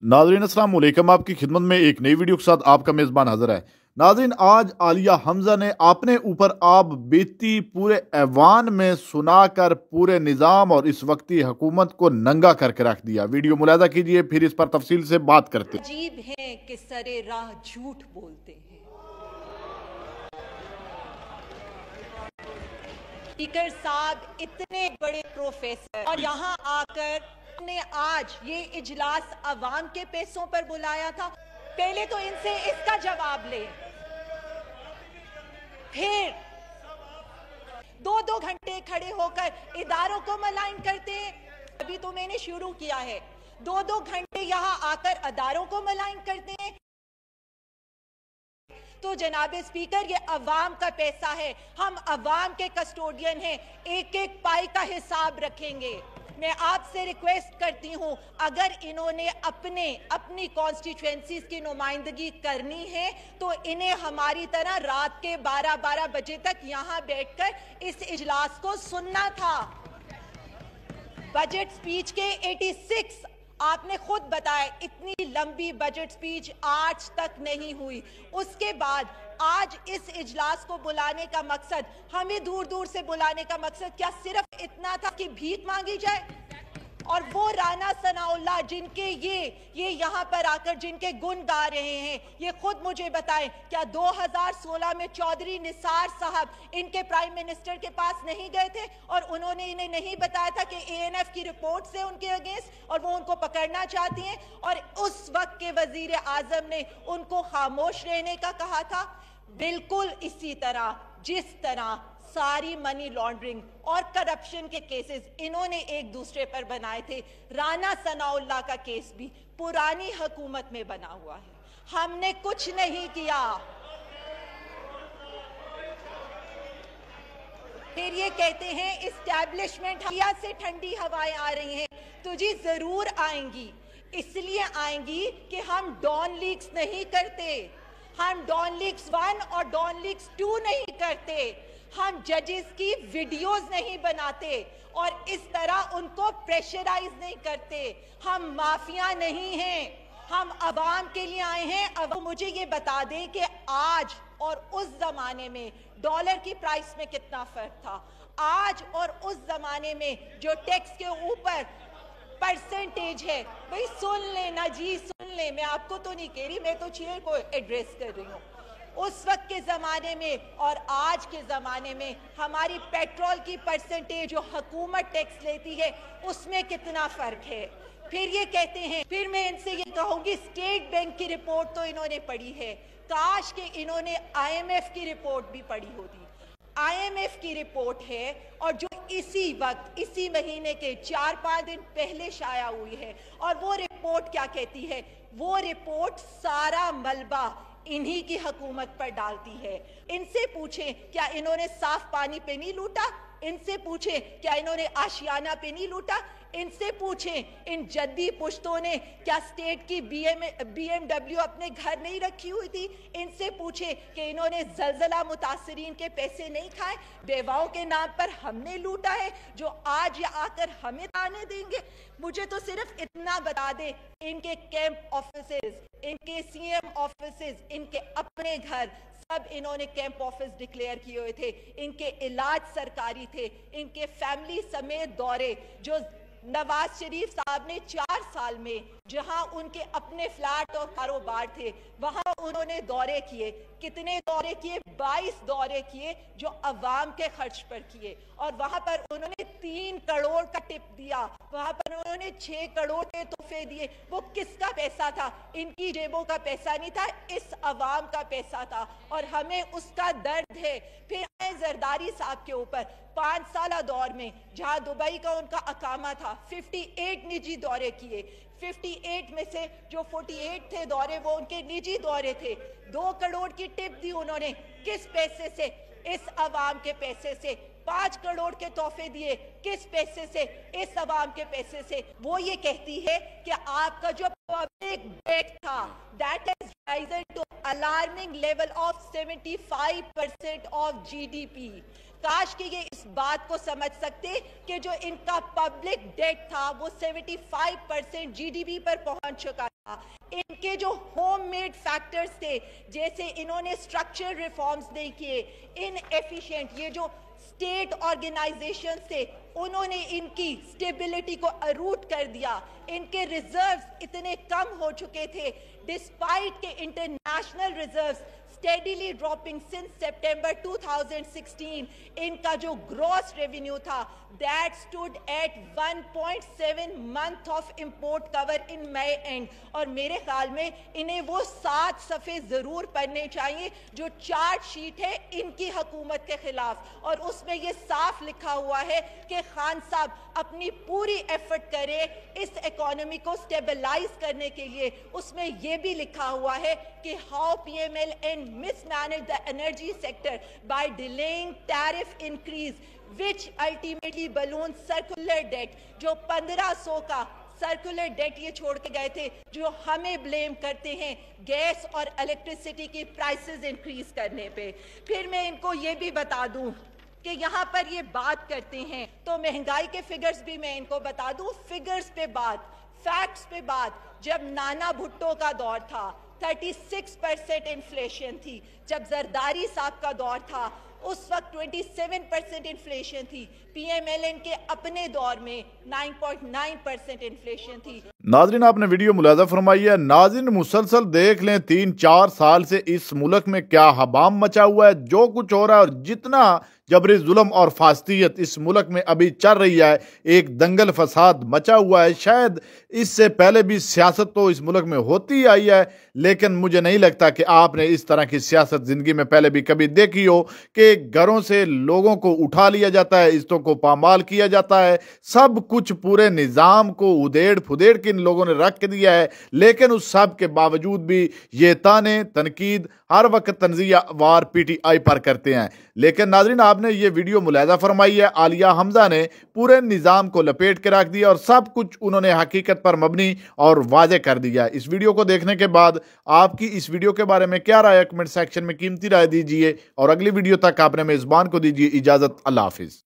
नाज़रीन अस्सलाम वालेकुम। आपकी खिदमत में एक नई वीडियो के साथ आपका मेज़बान हाज़िर है। नाज़रीन, आज आलिया हमज़ा ने अपने ऊपर आब बीती पूरे ऐवान में सुनाकर पूरे निज़ाम और इस वक्ती हुकूमत को नंगा करके रख दिया। वीडियो मुलाहिज़ा कीजिए, फिर इस पर तफसील से बात करते हैं। अजीब है कि सरे राह झूठ बोलते हैं। स्पीकर साहब इतने बड़े प्रोफेसर और यहाँ आकर ने आज ये इजलास अवाम के पैसों पर बुलाया था। पहले तो इनसे इसका जवाब ले, फिर दो घंटे खड़े होकर इदारों को मलाइन करते हैं। अभी तो मैंने शुरू किया है, दो घंटे यहाँ आकर इदारों को मलाइन करते हैं। तो जनाब स्पीकर, ये अवाम का पैसा है, हम अवाम के कस्टोडियन हैं, एक एक पाई का हिसाब रखेंगे। मैं आपसे रिक्वेस्ट करती हूं, अगर इन्होंने अपनी कॉन्स्टिट्यूएंसीज की नुमाइंदगी करनी है तो इन्हें हमारी तरह रात के 12 बजे तक यहां बैठकर इस इजलास को सुनना था। बजट स्पीच के 86 आपने खुद बताया, इतनी लंबी बजट स्पीच आज तक नहीं हुई। उसके बाद आज इस इजलास को बुलाने का मकसद, हमें दूर दूर से बुलाने का मकसद क्या सिर्फ इतना था कि भीख मांगी जाए? और वो राना सनाउल्लाह जिनके ये यहाँ पर आकर जिनके गुण गा रहे हैं, ये खुद मुझे बताएं, क्या 2016 में चौधरी निसार साहब इनके प्राइम मिनिस्टर के पास नहीं गए थे और उन्होंने इन्हें नहीं बताया था कि एएनएफ की रिपोर्ट से उनके अगेंस्ट और वो उनको पकड़ना चाहती हैं, और उस वक्त के वजीर आजम ने उनको खामोश रहने का कहा था? बिल्कुल इसी तरह जिस तरह सारी मनी लॉन्ड्रिंग और करप्शन के केसेस इन्होंने एक दूसरे पर बनाए थे, राना सनाउल्लाह का केस भी पुरानी हुकूमत में बना हुआ है। हमने कुछ नहीं किया। फिर ये कहते हैं इस्टेब्लिशमेंट से ठंडी हवाएं आ रही हैं, तो जी जरूर आएंगी। इसलिए आएंगी कि हम डॉन लीग्स नहीं करते, हम डॉन लीग्स 1 और डॉन लीग्स 2 नहीं करते, हम जजेस की वीडियोस नहीं बनाते और इस तरह उनको प्रेशराइज नहीं करते। हम माफिया नहीं हैं, हम अवाम के लिए आए हैं। अब मुझे ये बता दें कि आज और उस जमाने में डॉलर की प्राइस में कितना फर्क था। आज और उस जमाने में जो टैक्स के ऊपर परसेंटेज है, भाई सुन लेना जी, सुन ले, मैं आपको तो नहीं कह रही, मैं तो चेयर को एड्रेस कर रही हूँ। उस वक्त के ज़माने में और आज के ज़माने में हमारी पेट्रोल की परसेंटेज जो हुकूमत टैक्स लेती है उसमें कितना फ़र्क है। फिर ये कहते हैं, फिर मैं इनसे ये कहूँगी, स्टेट बैंक की रिपोर्ट तो इन्होंने पढ़ी है, काश कि इन्होंने आईएमएफ की रिपोर्ट भी पढ़ी होती। आईएमएफ की रिपोर्ट है और जो इसी वक्त इसी महीने के 4-5 दिन पहले शाया हुई है, और वो रिपोर्ट क्या कहती है? वो रिपोर्ट सारा मलबा इन्हीं की हुकूमत पर डालती है। इनसे पूछें क्या इन्होंने साफ पानी पे नहीं लूटा? इनसे पूछें क्या इन्होंने आशियाना पे नहीं लूटा? इनसे पूछें इन जद्दी पुश्तों ने क्या स्टेट की बीएमडब्ल्यू अपने घर नहीं रखी हुई थी? इनसे पूछें कि इन्होंने जलजला मुतासरीन के पैसे नहीं खाए? बेवाओं के नाम पर हमने लूटा है जो आज या आकर हमें ताने देंगे? मुझे तो सिर्फ इतना बता दे, इनके कैंप ऑफिसेज, इनके सीएम ऑफिसेज, इनके अपने घर, सब इन्होंने कैंप ऑफिस डिक्लेयर किए हुए थे। इनके इलाज सरकारी थे, इनके फैमिली समेत दौरे जो नवाज शरीफ साहब ने 4 साल में जहां उनके अपने फ्लैट और कारोबार थे वहां उन्होंने दौरे किए। कितने दौरे किए? 22 दौरे किए जो अवाम के खर्च पर किए, और वहां पर उन्होंने 3 करोड़ का टिप दिया, वहां पर उन्होंने 6 करोड़ के तोहफे दिए। वो किसका पैसा था? इनकी जेबों का पैसा नहीं था, इस अवाम का पैसा था, और हमें उसका दर्द है। फिर जरदारी साहब के ऊपर 5 साल दौर में जहां दुबई का उनका अकामा था, 58 निजी दौरे किए। 58 में से जो 48 थे दौरे वो उनके निजी दौरे थे। 2 करोड़ की टिप दी उन्होंने, किस पैसे से? इस अवाम के पैसे से। 5 करोड़ के तोहफे दिए, किस पैसे से? इस अवाम के पैसे से। वो ये कहती है कि आपका जो पब्लिक डेट था that has risen to alarming level of 75% of GDP. काश कि ये इस बात को समझ सकते कि जो इनका पब्लिक डेट था वो 75% जीडीपी पर पहुंच चुका इनके जो होम मेड फैक्टर्स थे, जैसे इन्होंने स्ट्रक्चर रिफॉर्म्स नहीं किए, इनएफिशिएंट ये जो स्टेट ऑर्गेनाइजेशन थे उन्होंने इनकी स्टेबिलिटी को अरूट कर दिया। इनके रिजर्व्स इतने कम हो चुके थे, डिस्पाइट के international reserves steadily dropping since September 2016. इनका जो gross revenue था that stood at 1.7 month of import cover in May end. और मेरे ख्याल में इन्हें वो 7 सफ़े ज़रूर पढ़ने चाहिए जो चार्ट शीट है इनकी हुकूमत के खिलाफ, और उसमें ये साफ लिखा हुआ है कि खान साहब अपनी पूरी एफर्ट करे इस इकोनॉमी को स्टेबलाइज करने के लिए। उसमें ये भी लिखा हुआ है कि how PMLN mismanaged the energy sector by delaying tariff increase which ultimately ballooned circular debt। जो 1500 का सर्कुलर डेट ये छोड़ के गए थे, जो हमें ब्लेम करते हैं गैस और इलेक्ट्रिसिटी की प्राइसेस इंक्रीज करने पे। फिर मैं इनको ये भी बता दूं कि यहाँ पर ये बात करते हैं तो महंगाई के फिगर्स भी मैं इनको बता दूं। फिगर्स पे बात, फैक्ट्स पे बात, जब नाना भुट्टो का दौर था 36% इन्फ्लेशन थी, जब जरदारी साहब का दौर था उस वक्त 27% इन्फ्लेशन थी, PMLN के अपने दौर में 9.9% इन्फ्लेशन थी। नाज़रीन, आपने वीडियो मुलाज़ा फरमाई है। नाज़रीन, मुसलसल देख लें 3-4 साल से इस मुल्क में क्या हबाम मचा हुआ है, जो कुछ हो रहा है और जितना जबरी जुल्म और फास्तियत इस मुल्क में अभी चल रही है, एक दंगल फसाद मचा हुआ है। शायद इससे पहले भी सियासत तो इस मुल्क में होती आई है, लेकिन मुझे नहीं लगता कि आपने इस तरह की सियासत ज़िंदगी में पहले भी कभी देखी हो कि घरों से लोगों को उठा लिया जाता है, इज्जतों को पामाल किया जाता है, सब कुछ पूरे निज़ाम को उधेड़ फुदेड़ के इन लोगों ने रख दिया है। लेकिन उस सब के बावजूद भी ये ताने तनकीद हर वक्त तंज़िया वार PTI पर करते हैं। लेकिन नाज़रीन, आपने ये वीडियो मुलाहिज़ा फरमाई है, आलिया हमज़ा ने पूरे निज़ाम को लपेट के रख दिया और सब कुछ उन्होंने हकीकत पर मबनी और वाज़े कर दिया। इस वीडियो को देखने के बाद आपकी इस वीडियो के बारे में क्या राय है, कमेंट सेक्शन में कीमती राय दीजिए और अगली वीडियो तक आपने मेज़बान को दीजिए इजाज़त। अल्लाह हाफिज़।